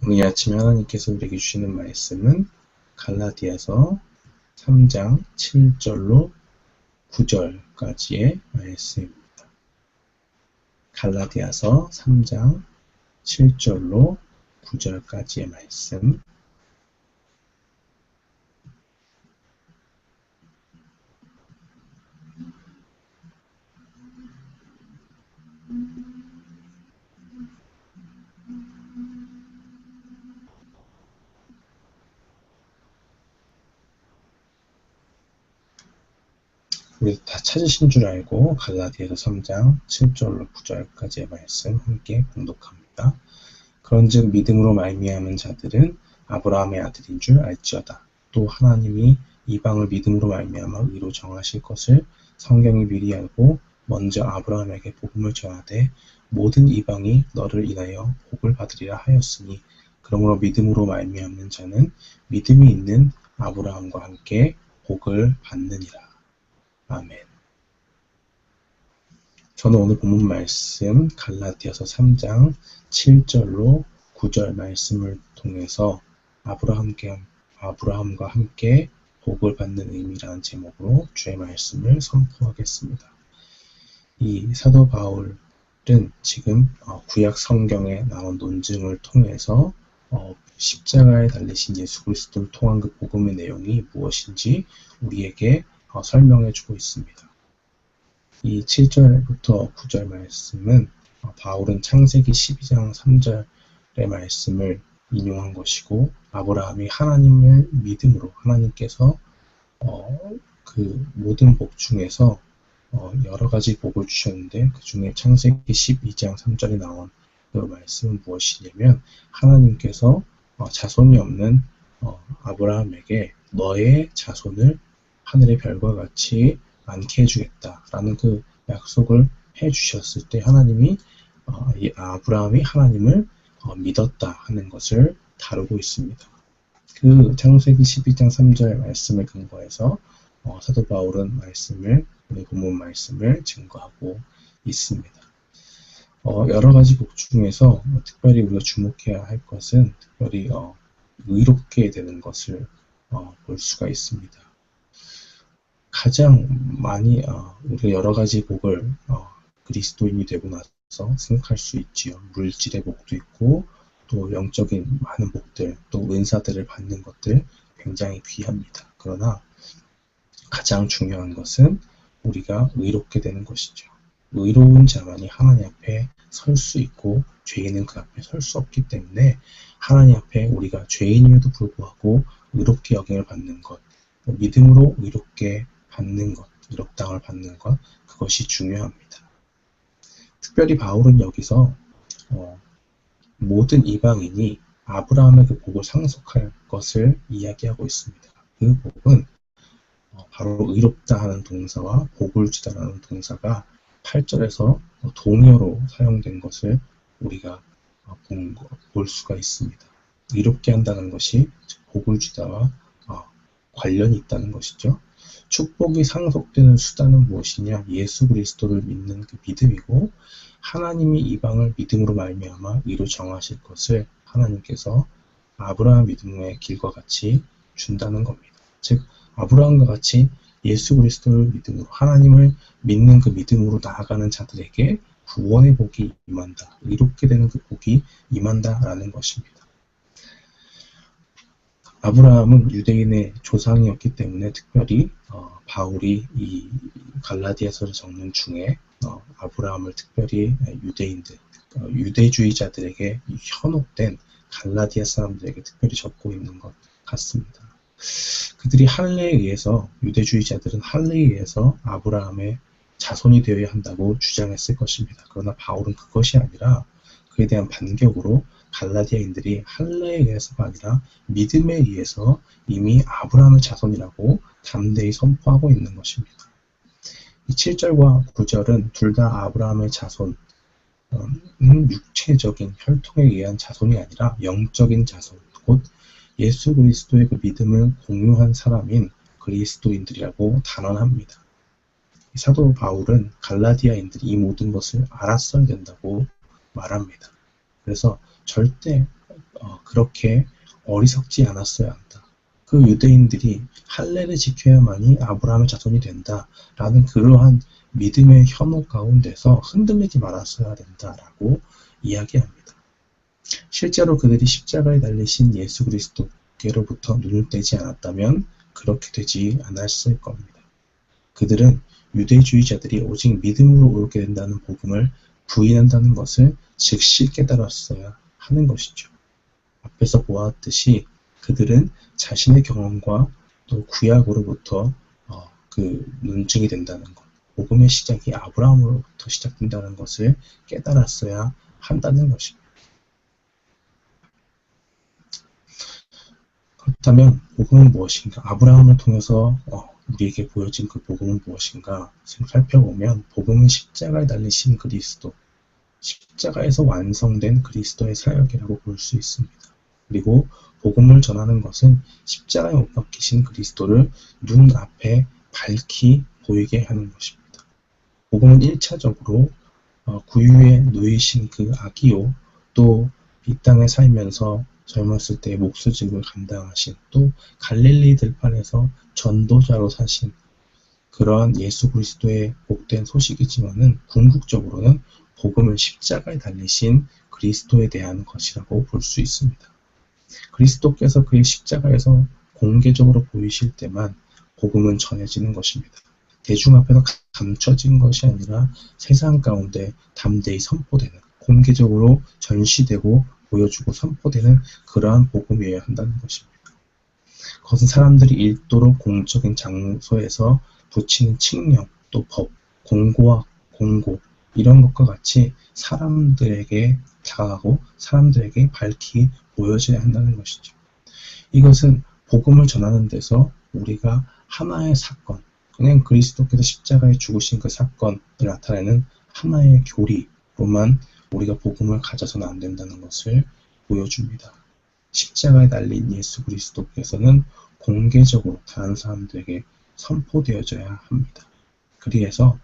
오늘 이 아침에 하나님께서 우리에게 주시는 말씀은 갈라디아서 3장 7절로 9절까지의 말씀입니다. 갈라디아서 3장 7절로 9절까지의 말씀. 우리 다 찾으신 줄 알고 갈라디아서 3장 7절로 9절까지의 말씀 함께 봉독합니다. 그런즉 믿음으로 말미암은 자들은 아브라함의 아들인 줄 알지어다. 또 하나님이 이방을 믿음으로 말미암아 의로 정하실 것을 성경이 미리 알고 먼저 아브라함에게 복음을 전하되 모든 이방이 너를 인하여 복을 받으리라 하였으니 그러므로 믿음으로 말미암는 자는 믿음이 있는 아브라함과 함께 복을 받느니라. 아멘. 저는 오늘 본문 말씀 갈라디아서 3장 7절로 9절 말씀을 통해서 아브라함과 함께 복을 받는 의미라는 제목으로 주의 말씀을 선포하겠습니다. 이 사도 바울은 지금 구약 성경에 나온 논증을 통해서 십자가에 달리신 예수 그리스도를 통한 그 복음의 내용이 무엇인지 우리에게 설명해 주고 있습니다. 이 7절부터 9절 말씀은 바울은 창세기 12장 3절의 말씀을 인용한 것이고 아브라함이 하나님을 믿음으로 하나님께서 그 모든 복 중에서 여러 가지 복을 주셨는데 그 중에 창세기 12장 3절에 나온 그 말씀은 무엇이냐면 하나님께서 자손이 없는 아브라함에게 너의 자손을 하늘의 별과 같이 많게 해주겠다라는 그 약속을 해주셨을 때 하나님이 아브라함이 하나님을 믿었다 하는 것을 다루고 있습니다. 그 창세기 12장 3절 말씀을 근거해서 사도 바울은 오늘 본문 말씀을 증거하고 있습니다. 여러 가지 복 중에서 특별히 우리가 주목해야 할 것은 특별히 의롭게 되는 것을 볼 수가 있습니다. 가장 많이 우리가 여러 가지 복을 그리스도인이 되고 나서 생각할 수 있지요. 물질의 복도 있고 또 영적인 많은 복들, 또 은사들을 받는 것들 굉장히 귀합니다. 그러나 가장 중요한 것은 우리가 의롭게 되는 것이죠. 의로운 자만이 하나님 앞에 설 수 있고 죄인은 그 앞에 설 수 없기 때문에 하나님 앞에 우리가 죄인임에도 불구하고 의롭게 여김을 받는 것, 믿음으로 의롭게 받는 것, 의롭다함을 받는 것, 그것이 중요합니다. 특별히 바울은 여기서 모든 이방인이 아브라함의 그 복을 상속할 것을 이야기하고 있습니다. 그 복은 바로 의롭다 하는 동사와 복을 주다라는 동사가 8절에서 동의어로 사용된 것을 우리가 볼 수가 있습니다. 의롭게 한다는 것이 복을 주다와 관련이 있다는 것이죠. 축복이 상속되는 수단은 무엇이냐? 예수 그리스도를 믿는 그 믿음이고 하나님이 이방을 믿음으로 말미암아 의로 정하실 것을 하나님께서 아브라함 믿음의 길과 같이 준다는 겁니다. 즉 아브라함과 같이 예수 그리스도를 믿음으로 하나님을 믿는 그 믿음으로 나아가는 자들에게 구원의 복이 임한다. 의롭게 되는 그 복이 임한다라는 것입니다. 아브라함은 유대인의 조상이었기 때문에 특별히 바울이 이 갈라디아서를 적는 중에 아브라함을 특별히 유대주의자들에게 현혹된 갈라디아 사람들에게 특별히 적고 있는 것 같습니다. 그들이 할례에 의해서 유대주의자들은 할례에 의해서 아브라함의 자손이 되어야 한다고 주장했을 것입니다. 그러나 바울은 그것이 아니라 그에 대한 반격으로 갈라디아인들이 할례에 의해서가 아니라 믿음에 의해서 이미 아브라함의 자손이라고 담대히 선포하고 있는 것입니다. 이 7절과 9절은 둘 다 아브라함의 자손은 육체적인 혈통에 의한 자손이 아니라 영적인 자손, 곧 예수 그리스도의 그 믿음을 공유한 사람인 그리스도인들이라고 단언합니다. 사도 바울은 갈라디아인들이 이 모든 것을 알았어야 된다고 말합니다. 그래서 절대 그렇게 어리석지 않았어야 한다. 그 유대인들이 할례를 지켜야만이 아브라함의 자손이 된다라는 그러한 믿음의 현혹 가운데서 흔들리지 말았어야 된다라고 이야기합니다. 실제로 그들이 십자가에 달리신 예수 그리스도께로부터 눈을 떼지 않았다면 그렇게 되지 않았을 겁니다. 그들은 유대주의자들이 오직 믿음으로 옳게 된다는 복음을 부인한다는 것을 즉시 깨달았어야 하는 것이죠. 앞에서 보았듯이 그들은 자신의 경험과 또 구약으로부터 그 논증이 된다는 것, 복음의 시작이 아브라함으로부터 시작된다는 것을 깨달았어야 한다는 것입니다. 그렇다면 복음은 무엇인가? 아브라함을 통해서 우리에게 보여진 그 복음은 무엇인가? 지금 살펴보면 복음은 십자가에 달리신 그리스도, 십자가에서 완성된 그리스도의 사역이라고 볼 수 있습니다. 그리고 복음을 전하는 것은 십자가에 못 박히신 그리스도를 눈앞에 밝히 보이게 하는 것입니다. 복음은 1차적으로 구유에 놓이신 그 아기요, 또 이 땅에 살면서 젊었을 때 목수직을 감당하신, 또 갈릴리 들판에서 전도자로 사신 그러한 예수 그리스도의 복된 소식이지만은 궁극적으로는 복음은 십자가에 달리신 그리스도에 대한 것이라고 볼 수 있습니다. 그리스도께서 그의 십자가에서 공개적으로 보이실 때만 복음은 전해지는 것입니다. 대중 앞에서 감춰진 것이 아니라 세상 가운데 담대히 선포되는, 공개적으로 전시되고 보여주고 선포되는 그러한 복음이어야 한다는 것입니다. 그것은 사람들이 읽도록 공적인 장소에서 붙이는 칙령, 또 법, 공고 이런 것과 같이 사람들에게 다가가고 사람들에게 밝히 보여져야 한다는 것이죠. 이것은 복음을 전하는 데서 우리가 하나의 사건, 그냥 그리스도께서 십자가에 죽으신 그 사건을 나타내는 하나의 교리로만 우리가 복음을 가져서는 안 된다는 것을 보여줍니다. 십자가에 달린 예수 그리스도께서는 공개적으로 다른 사람들에게 선포되어져야 합니다. 그래서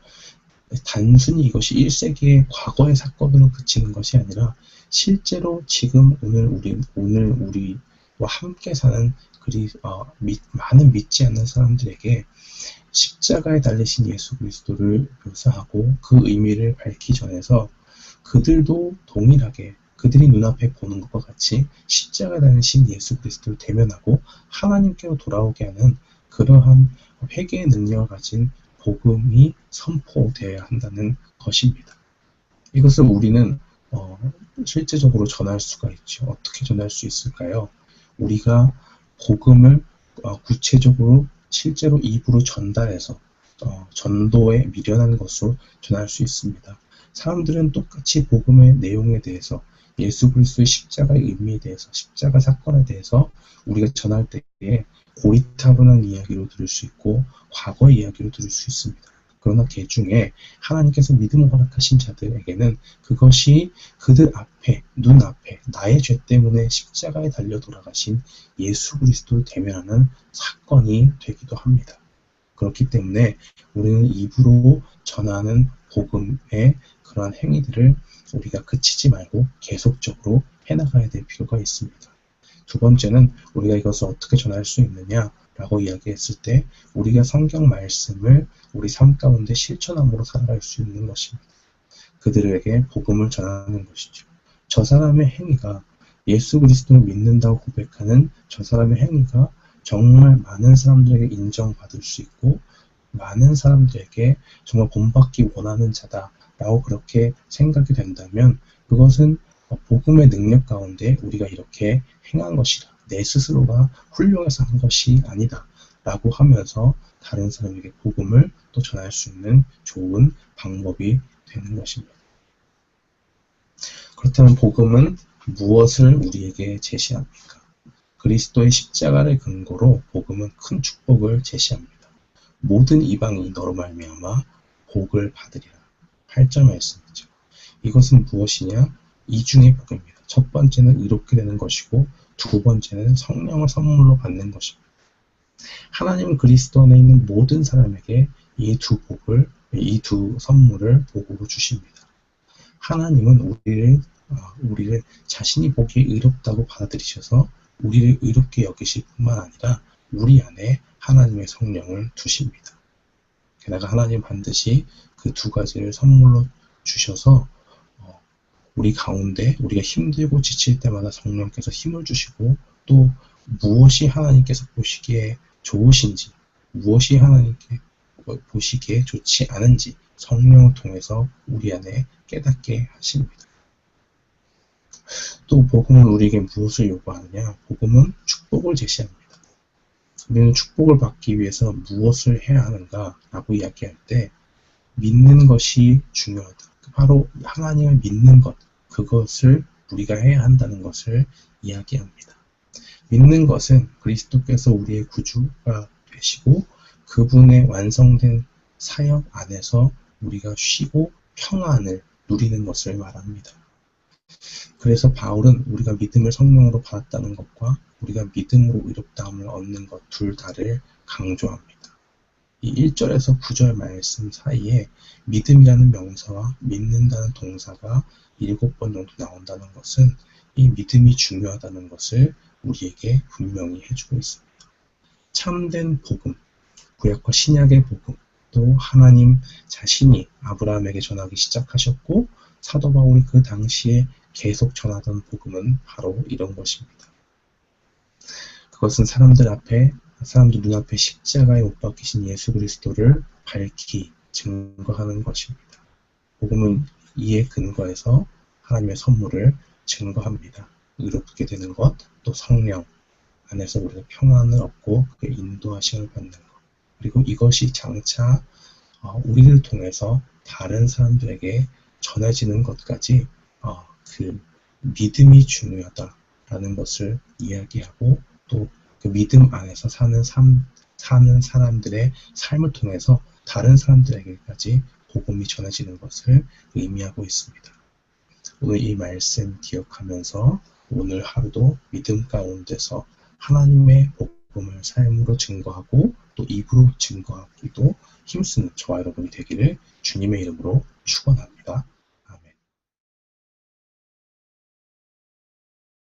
단순히 이것이 1세기의 과거의 사건으로 그치는 것이 아니라 실제로 지금 오늘 우리와 함께 사는 많은 믿지 않는 사람들에게 십자가에 달리신 예수 그리스도를 묘사하고 그 의미를 밝히 전해서 그들도 동일하게 그들이 눈앞에 보는 것과 같이 십자가에 달리신 예수 그리스도를 대면하고 하나님께로 돌아오게 하는 그러한 회개의 능력을 가진 복음이 선포되어야 한다는 것입니다. 이것을 우리는 실제적으로 전할 수가 있죠. 어떻게 전할 수 있을까요? 우리가 복음을 구체적으로 실제로 입으로 전달해서 전도에 미련한 것으로 전할 수 있습니다. 사람들은 똑같이 복음의 내용에 대해서, 예수 그리스도의 십자가의 의미에 대해서, 십자가 사건에 대해서 우리가 전할 때에 고리타분한 이야기로 들을 수 있고 과거의 이야기로 들을 수 있습니다. 그러나 그 중에 하나님께서 믿음을 허락하신 자들에게는 그것이 그들 앞에, 눈앞에 나의 죄 때문에 십자가에 달려 돌아가신 예수 그리스도를 대면하는 사건이 되기도 합니다. 그렇기 때문에 우리는 입으로 전하는 복음의 그러한 행위들을 우리가 그치지 말고 계속적으로 해나가야 될 필요가 있습니다. 두 번째는 우리가 이것을 어떻게 전할 수 있느냐라고 이야기했을 때 우리가 성경 말씀을 우리 삶 가운데 실천함으로 살아갈 수 있는 것입니다. 그들에게 복음을 전하는 것이죠. 저 사람의 행위가, 예수 그리스도를 믿는다고 고백하는 저 사람의 행위가 정말 많은 사람들에게 인정받을 수 있고 많은 사람들에게 정말 본받기 원하는 자다라고 그렇게 생각이 된다면 그것은 복음의 능력 가운데 우리가 이렇게 행한 것이다. 내 스스로가 훌륭해서 한 것이 아니다. 라고 하면서 다른 사람에게 복음을 또 전할 수 있는 좋은 방법이 되는 것입니다. 그렇다면 복음은 무엇을 우리에게 제시합니까? 그리스도의 십자가를 근거로 복음은 큰 축복을 제시합니다. 모든 이방이 너로 말미암아 복을 받으리라. 8절 말씀이죠. 이것은 무엇이냐? 이중의 복입니다. 첫 번째는 이롭게 되는 것이고 두 번째는 성령을 선물로 받는 것입니다. 하나님은 그리스도 안에 있는 모든 사람에게 이 두 선물을 복으로 주십니다. 하나님은 우리를 우리를 자신이 보기에 의롭다고 받아들이셔서 우리를 의롭게 여기실 뿐만 아니라 우리 안에 하나님의 성령을 두십니다. 게다가 하나님 반드시 그 두 가지를 선물로 주셔서 우리 가운데 우리가 힘들고 지칠 때마다 성령께서 힘을 주시고, 또 무엇이 하나님께서 보시기에 좋으신지, 무엇이 하나님께 보시기에 좋지 않은지 성령을 통해서 우리 안에 깨닫게 하십니다. 또 복음은 우리에게 무엇을 요구하느냐? 복음은 축복을 제시합니다. 우리는 축복을 받기 위해서 무엇을 해야 하는가? 라고 이야기할 때 믿는 것이 중요하다. 바로 하나님을 믿는 것, 그것을 우리가 해야 한다는 것을 이야기합니다. 믿는 것은 그리스도께서 우리의 구주가 되시고 그분의 완성된 사역 안에서 우리가 쉬고 평안을 누리는 것을 말합니다. 그래서 바울은 우리가 믿음을 성령으로 받았다는 것과 우리가 믿음으로 의롭다함을 얻는 것 둘 다를 강조합니다. 이 1절에서 9절 말씀 사이에 믿음이라는 명사와 믿는다는 동사가 7번 정도 나온다는 것은 이 믿음이 중요하다는 것을 우리에게 분명히 해주고 있습니다. 참된 복음, 구약과 신약의 복음, 또 하나님 자신이 아브라함에게 전하기 시작하셨고 사도 바울이 그 당시에 계속 전하던 복음은 바로 이런 것입니다. 그것은 사람들 눈앞에 십자가에 못 박히신 예수 그리스도를 밝히 증거하는 것입니다. 복음은 이에 근거해서 하나님의 선물을 증거합니다. 의롭게 되는 것, 또 성령 안에서 우리가 평안을 얻고 그의 인도하심을 받는 것, 그리고 이것이 장차 우리를 통해서 다른 사람들에게 전해지는 것까지 그 믿음이 중요하다라는 것을 이야기하고, 또 그 믿음 안에서 사는 사람들의 삶을 통해서 다른 사람들에게까지 복음이 전해지는 것을 의미하고 있습니다. 오늘 이 말씀 기억하면서 오늘 하루도 믿음 가운데서 하나님의 복음을 삶으로 증거하고 또 입으로 증거하기도 힘쓰는 저와 여러분이 되기를 주님의 이름으로 축원합니다.